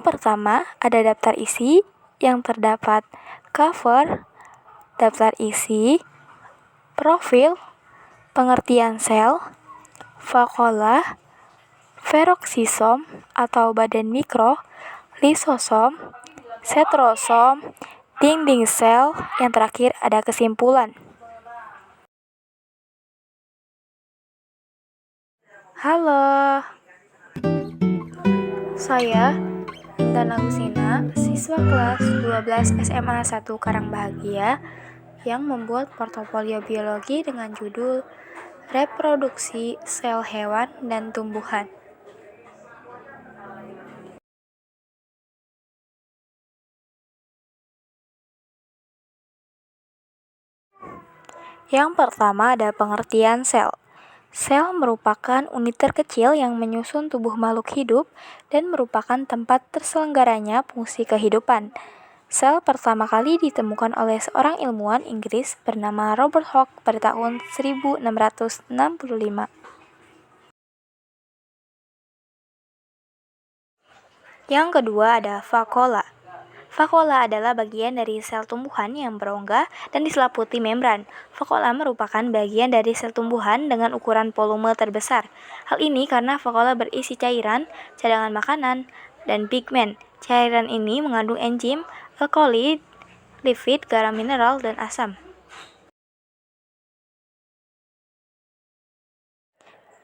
pertama ada daftar isi yang terdapat cover, daftar isi, profil, pengertian sel, vakuola, peroksisom atau badan mikro, lisosom, setrosom, dinding sel, yang terakhir ada kesimpulan. Halo, saya Intan Agustina, siswa kelas 12 SMA 1 Karangbahagia yang membuat portofolio biologi dengan judul Reproduksi Sel Hewan dan Tumbuhan. Yang pertama ada pengertian sel. Sel merupakan unit terkecil yang menyusun tubuh makhluk hidup dan merupakan tempat terselenggaranya fungsi kehidupan. Sel pertama kali ditemukan oleh seorang ilmuwan Inggris bernama Robert Hooke pada tahun 1665. Yang kedua ada vakuola. Vakuola adalah bagian dari sel tumbuhan yang berongga dan diselimuti membran. Vakuola merupakan bagian dari sel tumbuhan dengan ukuran volume terbesar. Hal ini karena vakuola berisi cairan, cadangan makanan, dan pigmen. Cairan ini mengandung enzim, alkaloid, lipid, garam mineral, dan asam.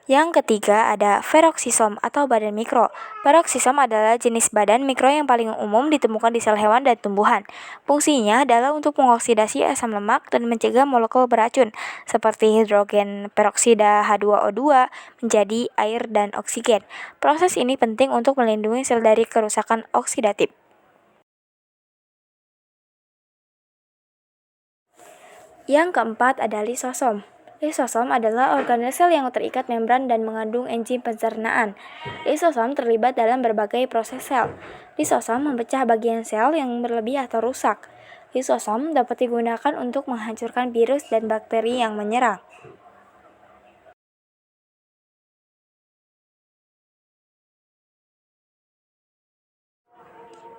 Yang ketiga ada peroksisom atau badan mikro. Peroksisom adalah jenis badan mikro yang paling umum ditemukan di sel hewan dan tumbuhan. Fungsinya adalah untuk mengoksidasi asam lemak dan mencegah molekul beracun seperti hidrogen peroksida H2O2 menjadi air dan oksigen. Proses ini penting untuk melindungi sel dari kerusakan oksidatif. Yang keempat ada lisosom. Lisosom adalah organel sel yang terikat membran dan mengandung enzim pencernaan. Lisosom terlibat dalam berbagai proses sel. Lisosom memecah bagian sel yang berlebih atau rusak. Lisosom dapat digunakan untuk menghancurkan virus dan bakteri yang menyerang.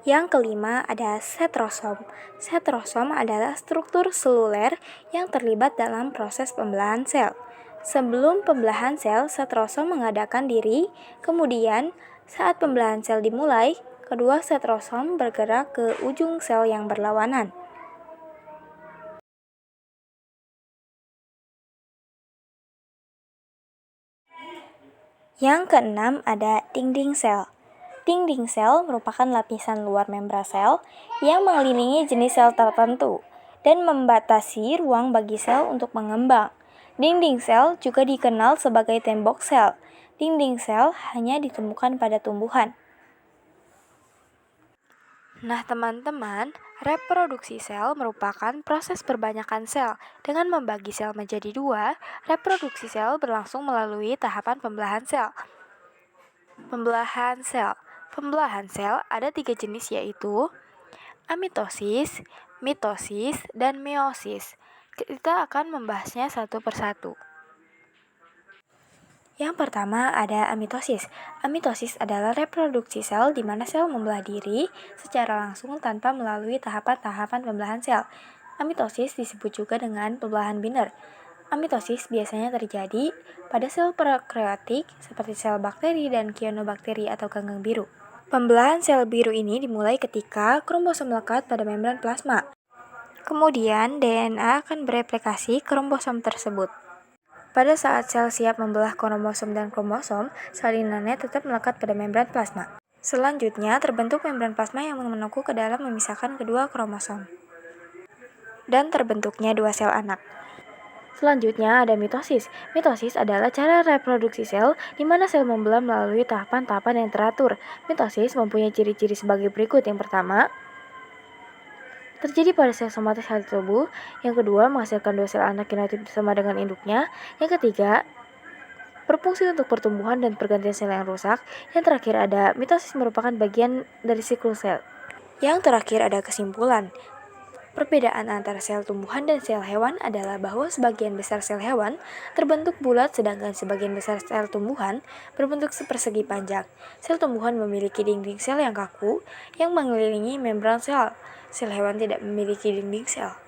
Yang kelima ada setrosom. Setrosom adalah struktur seluler yang terlibat dalam proses pembelahan sel. Sebelum pembelahan sel, setrosom mengadakan diri, kemudian saat pembelahan sel dimulai, kedua setrosom bergerak ke ujung sel yang berlawanan. Yang keenam ada dinding sel. Dinding sel merupakan lapisan luar membran sel yang mengelilingi jenis sel tertentu dan membatasi ruang bagi sel untuk mengembang. Dinding sel juga dikenal sebagai tembok sel. Dinding sel hanya ditemukan pada tumbuhan. Nah, teman-teman, reproduksi sel merupakan proses perbanyakan sel. Dengan membagi sel menjadi dua, reproduksi sel berlangsung melalui tahapan pembelahan sel. Pembelahan sel. Pembelahan sel ada 3 jenis yaitu amitosis, mitosis, dan meiosis. Kita akan membahasnya satu persatu. Yang pertama ada amitosis. Amitosis adalah reproduksi sel di mana sel membelah diri secara langsung tanpa melalui tahapan-tahapan pembelahan sel. Amitosis disebut juga dengan pembelahan binder. Amitosis biasanya terjadi pada sel prokaryotik seperti sel bakteri dan kyanobacteria atau ganggang biru. Pembelahan sel biru ini dimulai ketika kromosom melekat pada membran plasma. Kemudian DNA akan bereplikasi kromosom tersebut. Pada saat sel siap membelah kromosom dan kromosom, salinannya tetap melekat pada membran plasma. Selanjutnya terbentuk membran plasma yang menekuk ke dalam memisahkan kedua kromosom. Dan terbentuknya dua sel anak. Selanjutnya ada mitosis. Mitosis adalah cara reproduksi sel di mana sel membelah melalui tahapan-tahapan yang teratur. Mitosis mempunyai ciri-ciri sebagai berikut. Yang pertama, terjadi pada sel somatis hati tubuh. Yang kedua, menghasilkan dua sel anak genotip bersama dengan induknya. Yang ketiga, berfungsi untuk pertumbuhan dan pergantian sel yang rusak. Yang terakhir ada mitosis merupakan bagian dari siklus sel. Yang terakhir ada kesimpulan. Perbedaan antara sel tumbuhan dan sel hewan adalah bahwa sebagian besar sel hewan terbentuk bulat sedangkan sebagian besar sel tumbuhan berbentuk sepersegi panjang. Sel tumbuhan memiliki dinding sel yang kaku yang mengelilingi membran sel. Sel hewan tidak memiliki dinding sel.